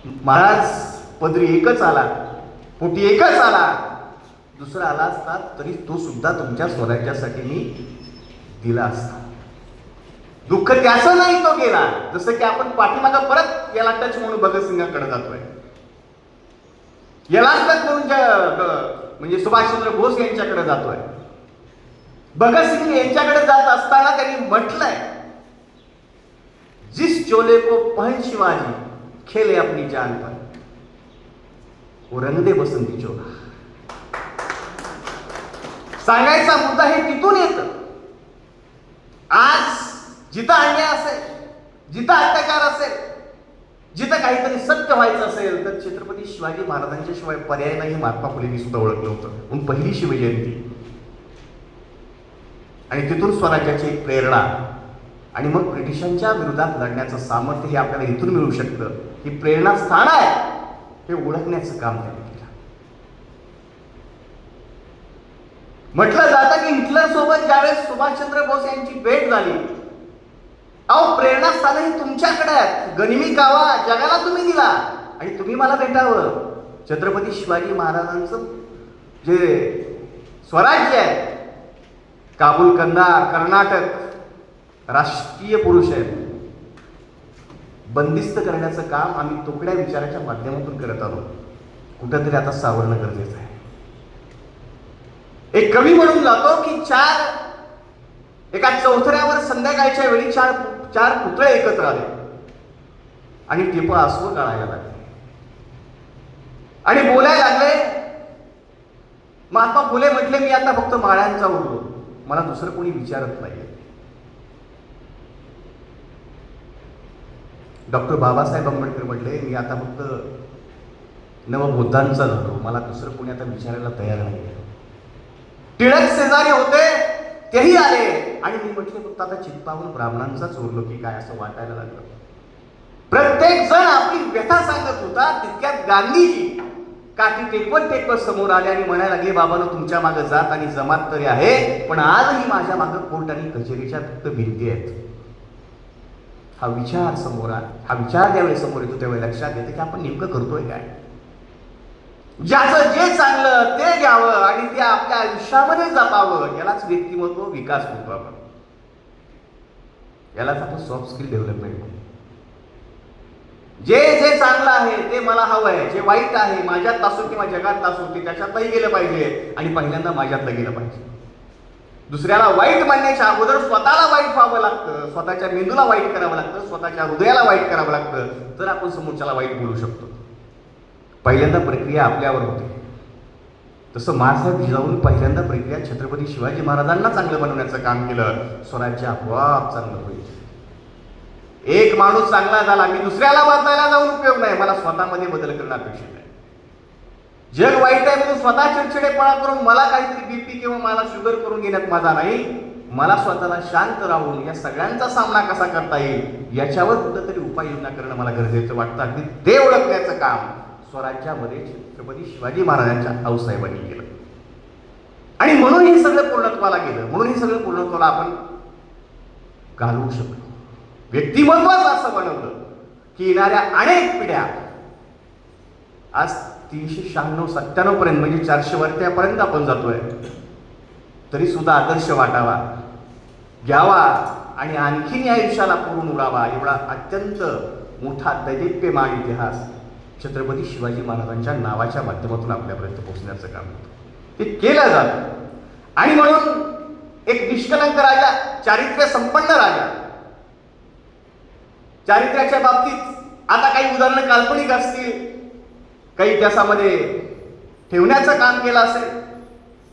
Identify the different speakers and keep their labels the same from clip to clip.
Speaker 1: महाराज पदरी एकच आला, पोटी एकच आला, दुसरा आला असता तरी तो सुद्धा तुमच्या स्वराज्यासाठी मी दिला असता. दुःख त्याचं नाही तो गेला. जसं की आपण पाठीमागं परत याला टच म्हणून भगतसिंगाकडे जातोय. याला टच म्हणून म्हणजे सुभाषचंद्र बोस यांच्याकडे जातोय. भगतसिंग यांच्याकडे जात असताना त्यांनी म्हटलंय, जिस चोले को पहन शिवाजी खेले अपनी जान पर, वो रंग दे बसंती चोला. सांगायचा मुद्दा हे तिथून येतं. आज जिथं अन्याय असेल, जिथं अत्याचार असेल, जिथं काहीतरी सत्य व्हायचं असेल, तर छत्रपती शिवाजी महाराजांच्या शिवाय पर्याय नाही. महात्मा फुलेंनी सुद्धा ओळखलं होतं. म्हणून पहिली शिवजयंती आणि तिथून स्वराज्याची एक प्रेरणा आणि मग ब्रिटिशांच्या विरोधात लढण्याचं सामर्थ्य हे आपल्याला इथून मिळू शकतं. ही प्रेरणा स्थान आहे हे ओळखण्याचं काम त्यांनी केलं. म्हटलं जातं की हिटलर सोबत ज्यावेळेस सुभाषचंद्र बोस यांची भेट झाली, अहो प्रेरणास्थान ही तुमच्याकडे आहेत. गनिमी कावा जगाला तुम्ही दिला आणि तुम्ही मला भेटावं. छत्रपती शिवाजी महाराजांचं जे स्वराज्य आहे, काबूल, कंदार, कर्नाटक राष्ट्रीय पुरुष आहेत. बंदिस्त करण्याचं काम आम्ही तोकड्या विचाराच्या माध्यमातून करत आलो. कुठंतरी आता सावरणं गरजेचं आहे. एक कवी म्हणून जातो की एका चौथऱ्यावर संध्याकाळच्या वेळी चार पुतळे एकत्र आले आणि टिपा आसवं काढायला लागले आणि बोलायला लागले. महात्मा फुले म्हटले, मी आता फक्त माळ्यांचा उरलो, मला दुसरं कोणी विचारत नाही. डॉक्टर बाबासाहेब आंबेडकर म्हटले, मी आता फक्त नवबुद्धांचा झालो, मला दुसरं कोणी आता विचारायला तयार नाही. टिळक शेजारी होते, तेही आले आणि मी म्हटले फक्त आता चित्तावून ब्राह्मणांचाच उरलो की काय, असं वाटायला लागलं. प्रत्येक जण आपली व्यथा सांगत होता. तितक्यात गांधीजी काठी टेकवत समोर आले आणि म्हणायला लागले, बाबांनो तुमच्या मागे जात आणि जमात तरी आहे, पण आजही माझ्या मागे कोर्ट आणि कचेरीच्या फक्त भिंती आहेत. हा विचार ज्यावेळी समोर येतो त्यावेळी लक्षात येतं की आपण नेमकं करतोय काय. ज्याचं जे चांगलं ते घ्यावं आणि ते आपल्या आयुष्यामध्ये जपावं, यालाच व्यक्तिमत्व विकास म्हणतो आपण. यालाच आपण सॉफ्ट स्किल डेव्हलपमेंट म्हणतो. जे चांगलं आहे ते मला हवं आहे, जे वाईट आहे माझ्यात असो किंवा जगात असो ते त्याच्यातही गेलं पाहिजे आणि पहिल्यांदा माझ्यातलं गेलं पाहिजे. दुसऱ्याला वाईट म्हणण्याच्या अगोदर स्वतःला वाईट व्हावं लागतं, स्वतःच्या मेंदूला वाईट करावं लागतं, स्वतःच्या हृदयाला वाईट करावं लागतं, तर आपण समोरच्याला वाईट बोलू शकतो. पहिल्यांदा प्रक्रिया आपल्यावर होते. तसं मासाहेब जिजाऊंनी पहिल्यांदा प्रक्रिया छत्रपती शिवाजी महाराजांना चांगलं बनवण्याचं काम केलं. स्वराज्य आपोआप चांगलं होईल. एक माणूस चांगला झाला, मी दुसऱ्याला बदलायला जाऊन उपयोग नाही, मला स्वतःमध्ये बदल करणं अपेक्षित आहे. जग वाईट आहे म्हणून स्वतः चिडचिडेपणा करून मला काहीतरी बीपी किंवा मला शुगर करून घेण्यात माझा नाही. मला स्वतःला शांत राहून या सगळ्यांचा सामना कसा करता येईल याच्यावर कुठंतरी उपाययोजना करणं मला गरजेचं वाटतं. अगदी ते ओळखण्याचं काम स्वराज्यामध्ये छत्रपती शिवाजी महाराजांच्या आऊसाहेबांनी केलं आणि म्हणून हे सगळं पूर्णत्वाला गेलं. म्हणून हे सगळं पूर्णत्वाला आपण घालवू शकलो. व्यक्तिमत्वाच असं बनवलं की येणाऱ्या अनेक पिढ्या आज 396-97 पर्यंत म्हणजे 400 वर्षापर्यंत आपण जातोय, तरी सुद्धा आदर्श वाटावा, घ्यावा आणि आणखीन या आयुष्याला पुरून उरावा, एवढा अत्यंत मोठा दैदिप्यमान इतिहास छत्रपती शिवाजी महाराजांच्या नावाच्या माध्यमातून आपल्यापर्यंत पोहोचण्याचं काम होतं. ते केलं जातं आणि म्हणून एक निष्कलंक राजा, चारित्र्य संपन्न राजा, चारित्र्याच्या बाबतीत आता काही उदाहरणं काल्पनिक असतील, काही त्याच्यामध्ये ठेवण्याचं काम केलं असेल,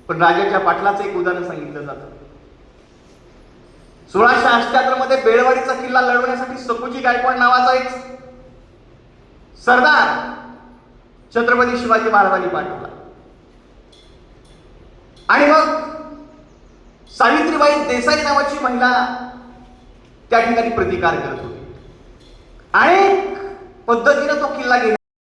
Speaker 1: पण राजाच्या पाटलाचं एक उदाहरण सांगितलं जातं. 1678 मध्ये बेळवाडीचा किल्ला लढवण्यासाठी सकोजी गायकवाड नावाचा एक सरदार छत्रपती शिवाजी महाराजांनी पाठवला आणि मग सावित्रीबाई देसाई नावाची महिला त्या ठिकाणी प्रतिकार करत होती. अनेक पद्धतीने तो किल्ला